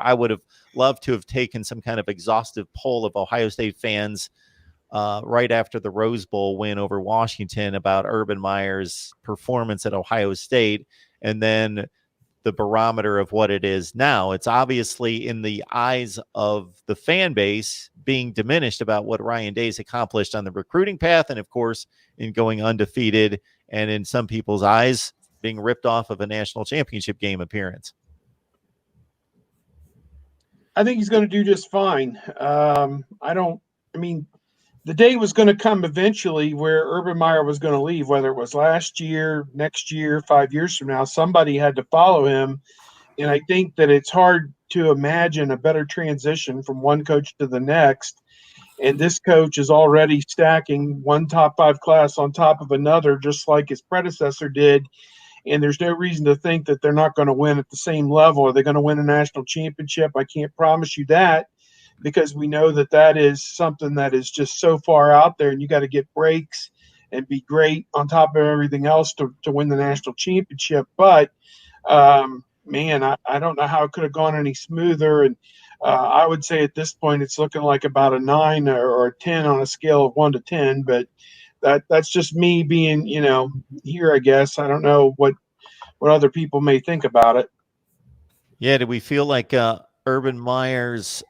I would have loved to have taken some kind of exhaustive poll of Ohio State fans right after the Rose Bowl win over Washington about Urban Meyer's performance at Ohio State, and then the barometer of what it is now. It's obviously, in the eyes of the fan base, being diminished about what Ryan Day's accomplished on the recruiting path, and of course in going undefeated, and in some people's eyes being ripped off of a national championship game appearance. I think he's going to do just fine. The day was going to come eventually where Urban Meyer was going to leave, whether it was last year, next year, 5 years from now. Somebody had to follow him. And I think that it's hard to imagine a better transition from one coach to the next. And this coach is already stacking one top 5 class on top of another, just like his predecessor did. And there's no reason to think that they're not going to win at the same level. Are they going to win a national championship? I can't promise you that, because we know that is something that is just so far out there, and you got to get breaks and be great on top of everything else to win the national championship. But, man, I don't know how it could have gone any smoother. And I would say at this point it's looking like about a 9 or a 10 on a scale of 1 to 10. But that's just me being, here, I guess. I don't know what other people may think about it. Yeah, do we feel like Urban Meyer's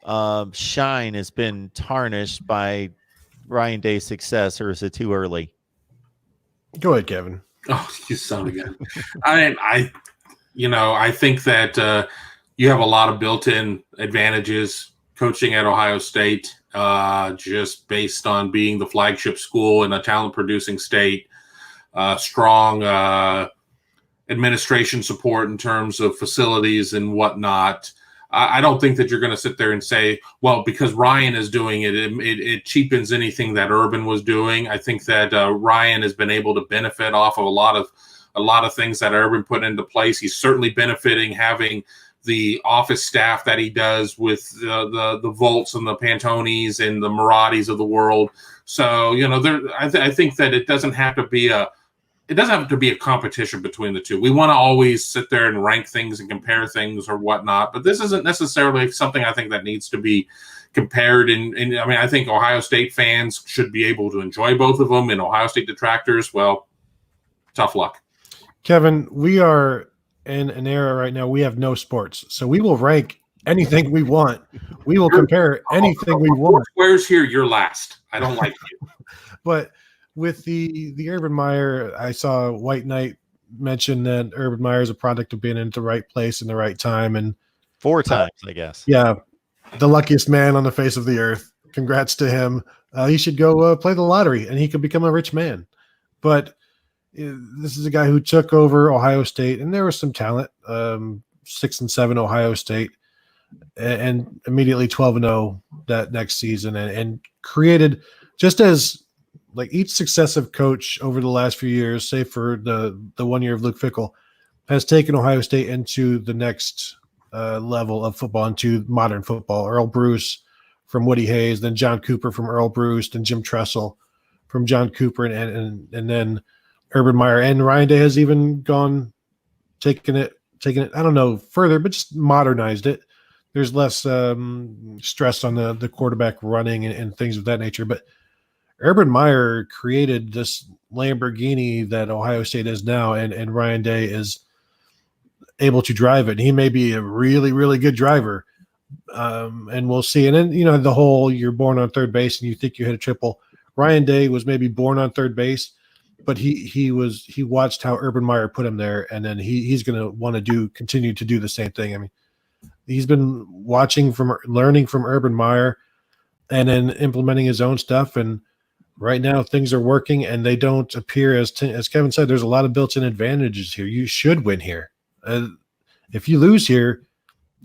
shine has been tarnished by Ryan Day's success, or is it too early? Go ahead, Kevin. Oh, you son again. I think that you have a lot of built-in advantages coaching at Ohio State, just based on being the flagship school in a talent-producing state, strong administration support in terms of facilities and whatnot. I don't think that you're going to sit there and say, well, because Ryan is doing it, it cheapens anything that Urban was doing. I think that Ryan has been able to benefit off of a lot of things that Urban put into place. He's certainly benefiting having the office staff that he does with the Volts and the Pantonis and the Maratis of the world. So, I think that it doesn't have to be a competition between the two. We want to always sit there and rank things and compare things or whatnot, but this isn't necessarily something I think that needs to be compared. And I think Ohio State fans should be able to enjoy both of them, and Ohio State detractors, well, tough luck. Kevin, we are in an era right now, we have no sports, so we will rank anything we want. We will compare anything we want. Where's here? You're last. I don't like you. But with the Urban Meyer, I saw White Knight mention that Urban Meyer is a product of being in the right place in the right time, and 4 times, I guess. Yeah, the luckiest man on the face of the earth. Congrats to him. He should go play the lottery, and he could become a rich man. But this is a guy who took over Ohio State, and there was some talent. 6-7 Ohio State, and immediately 12-0 that next season, and created, just as like each successive coach over the last few years, save for the 1 year of Luke Fickell, has taken Ohio State into the next level of football, into modern football. Earl Bruce from Woody Hayes, then John Cooper from Earl Bruce, then Jim Tressel from John Cooper, and then Urban Meyer, and Ryan Day has even taken it, I don't know, further, but just modernized it. There's less stress on the quarterback running and things of that nature, but Urban Meyer created this Lamborghini that Ohio State is now, and Ryan Day is able to drive it. He may be a really, really good driver, and we'll see. And then, the whole you're born on third base and you think you hit a triple. Ryan Day was maybe born on third base, but he watched how Urban Meyer put him there, and then he's going to want to continue to do the same thing. He's been learning from Urban Meyer, and then implementing his own stuff, and right now things are working, and they don't appear, as Kevin said, there's a lot of built-in advantages here. You should win here. If you lose here,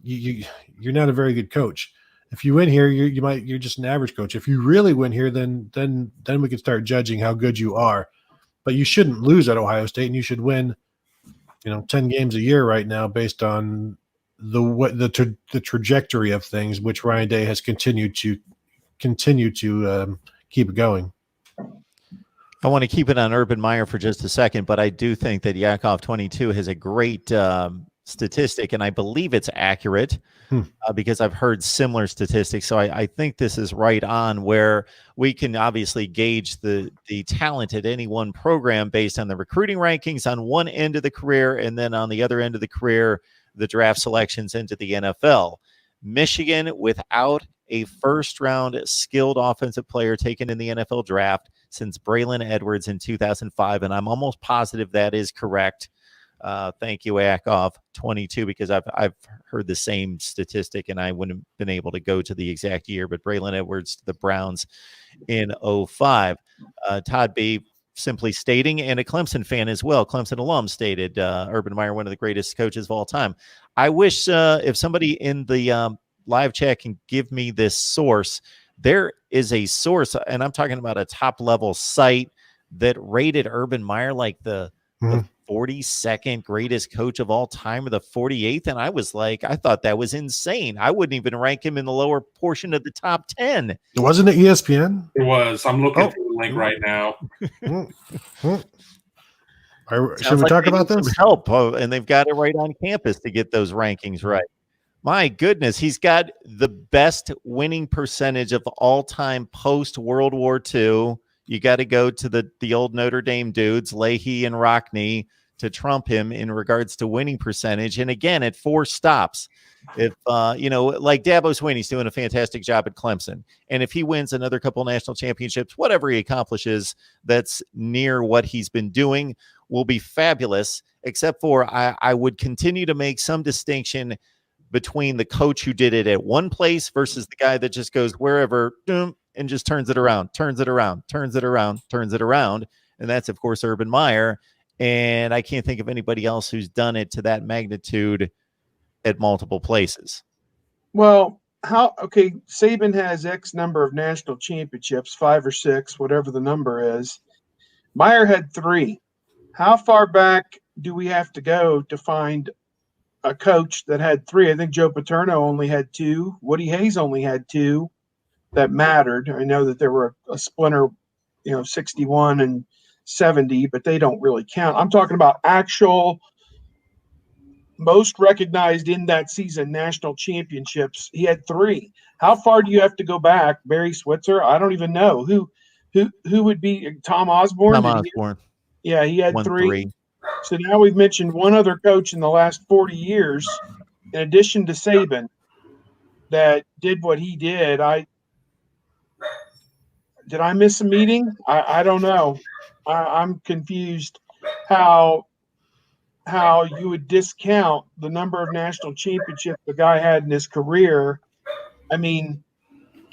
you're not a very good coach. If you win here, you're just an average coach. If you really win here, then we can start judging how good you are. But you shouldn't lose at Ohio State, and you should win, 10 games a year right now based on the trajectory of things, which Ryan Day has continued to keep it going. I want to keep it on Urban Meyer for just a second, but I do think that Yakov 22 has a great statistic, and I believe it's accurate because I've heard similar statistics. So I think this is right on, where we can obviously gauge the talent at any one program based on the recruiting rankings on one end of the career, and then on the other end of the career, the draft selections into the NFL. Michigan, without a first-round skilled offensive player taken in the NFL draft since Braylon Edwards in 2005, and I'm almost positive that is correct. Thank you, Akov 22, because I've heard the same statistic, and I wouldn't have been able to go to the exact year, but Braylon Edwards to the Browns in 05. Todd B. simply stating, and a Clemson fan as well, Clemson alum, stated Urban Meyer, one of the greatest coaches of all time. I wish if somebody in the live chat can give me this source. There is a source, and I'm talking about a top-level site that rated Urban Meyer like the 42nd greatest coach of all time, or the 48th. And I was like, I thought that was insane. I wouldn't even rank him in the lower portion of the top 10. Wasn't it ESPN? It was. I'm looking for the link right now. Should we talk about this? Help, and they've got it right on campus to get those rankings right. My goodness, he's got the best winning percentage of all time post World War II. You got to go to the old Notre Dame dudes, Leahy and Rockne, to trump him in regards to winning percentage. And again, at 4 stops, if like Dabo Swinney's doing a fantastic job at Clemson, and if he wins another couple national championships, whatever he accomplishes that's near what he's been doing will be fabulous. Except for I would continue to make some distinction between the coach who did it at one place versus the guy that just goes wherever and just turns it around. And that's, of course, Urban Meyer. And I can't think of anybody else who's done it to that magnitude at multiple places. Well, Saban has X number of national championships, 5 or 6, whatever the number is. Meyer had 3. How far back do we have to go to find a coach that had 3? I think Joe Paterno only had 2. Woody Hayes only had 2 that mattered. I know that there were a splinter, 61 and 70, but they don't really count. I'm talking about actual most recognized in that season national championships. He had 3. How far do you have to go back? Barry Switzer? I don't even know. Who would be Tom Osborne? Yeah, he had 3. So now we've mentioned one other coach in the last 40 years, in addition to Saban, that did what he did. Did I miss a meeting? I don't know. I'm confused how you would discount the number of national championships the guy had in his career. I mean,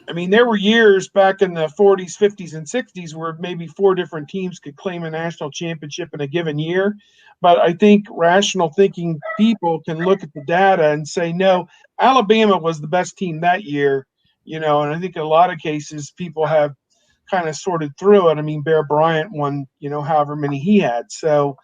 there were years back in the 40s, 50s, and 60s where maybe 4 different teams could claim a national championship in a given year. But I think rational thinking people can look at the data and say, no, Alabama was the best team that year, and I think in a lot of cases people have kind of sorted through it. I mean, Bear Bryant won, however many he had. So,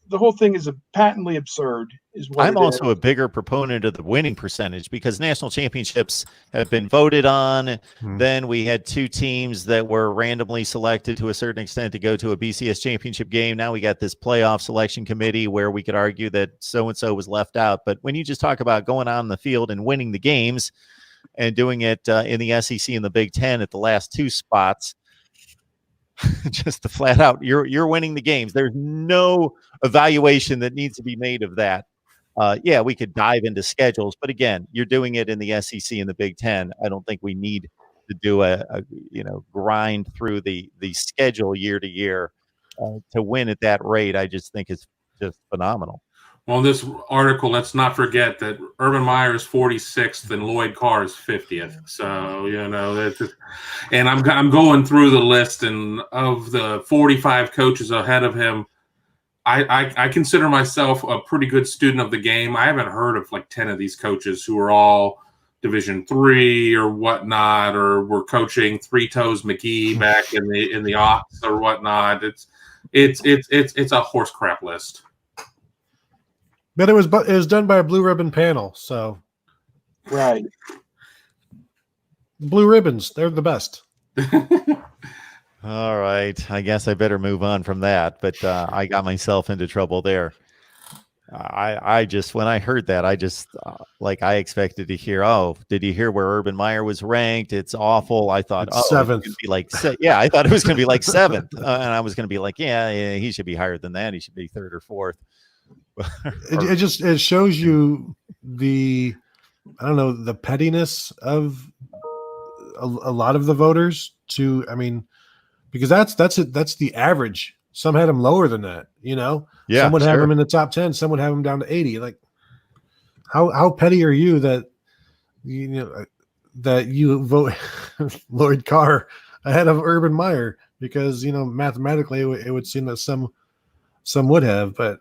the whole thing is patently absurd. I'm also a bigger proponent of the winning percentage because national championships have been voted on. Then we had 2 teams that were randomly selected to a certain extent to go to a BCS championship game. Now we got this playoff selection committee where we could argue that so-and-so was left out. But when you just talk about going on the field and winning the games and doing it in the SEC and the Big Ten at the last 2 spots, just the flat out, you're winning the games. There's no evaluation that needs to be made of that. Yeah, we could dive into schedules, but again, you're doing it in the SEC and the Big Ten. I don't think we need to do a grind through the schedule year to year to win at that rate. I just think it's just phenomenal. Well, in this article, let's not forget that Urban Meyer is 46th and Lloyd Carr is 50th. So, that's just, and I'm going through the list, and of the 45 coaches ahead of him, I consider myself a pretty good student of the game. I haven't heard of like 10 of these coaches who are all Division III or whatnot, or were coaching Three Toes McGee back in the aughts or whatnot. It's a horse crap list. But it was done by a blue ribbon panel, so right. Blue ribbons, they're the best. All right, I guess I better move on from that, but I got myself into trouble there. I just, when I heard that, I just I expected to hear, oh, did you hear where Urban Meyer was ranked? It's awful. I thought, It's oh, it's seventh. gonna be like yeah, I thought it was gonna be like seventh, and I was gonna be like, yeah, he should be higher than that. He should be third or fourth. It shows you the, I don't know, the pettiness of a lot of the voters. Because that's the average. Some had him lower than that, Yeah, some would have sure. him in the top 10, some would have him down to 80. Like, how petty are you that that you vote Lloyd Carr ahead of Urban Meyer? Because mathematically it would seem that some would have, but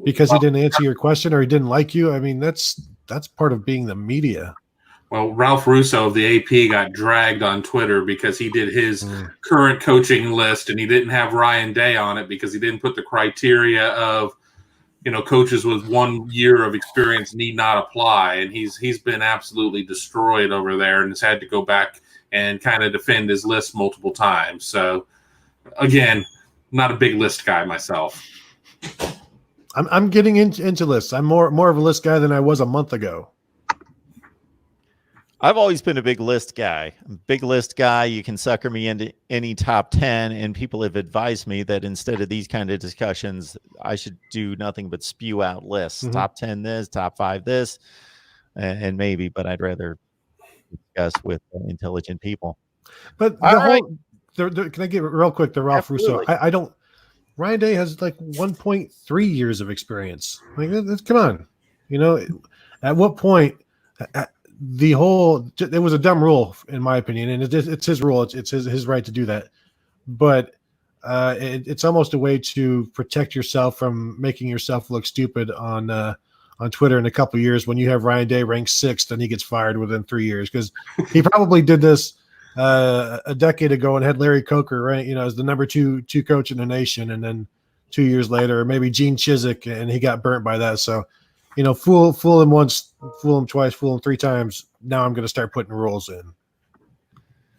because he didn't answer your question or he didn't like you. I mean, that's part of being the media. Well, Ralph Russo of the AP got dragged on Twitter because he did his current coaching list and he didn't have Ryan Day on it because he didn't put the criteria of, coaches with 1 year of experience need not apply. And he's been absolutely destroyed over there and has had to go back and kind of defend his list multiple times. So, again, not a big list guy myself. I'm getting into lists. I'm more of a list guy than I was a month ago. I've always been a big list guy. You can sucker me into any top 10, and people have advised me that instead of these kind of discussions, I should do nothing but spew out lists. Mhm. Top 10 this, top 5 this, and maybe, but I'd rather discuss with intelligent people. But can I get real quick to Ralph Russo? I don't. Ryan Day has like 1.3 years of experience. Like, come on, at what point? It was a dumb rule in my opinion, and it's his rule. It's his right to do that. But it's almost a way to protect yourself from making yourself look stupid on Twitter in a couple of years. When you have Ryan Day ranked 6th and he gets fired within 3 years, because he probably did this a decade ago and had Larry Coker ranked, as the number two coach in the nation, and then 2 years later, or maybe Gene Chizik, and he got burnt by that. So, fool him once, fool him twice, fool him 3 times. Now I'm going to start putting rules in.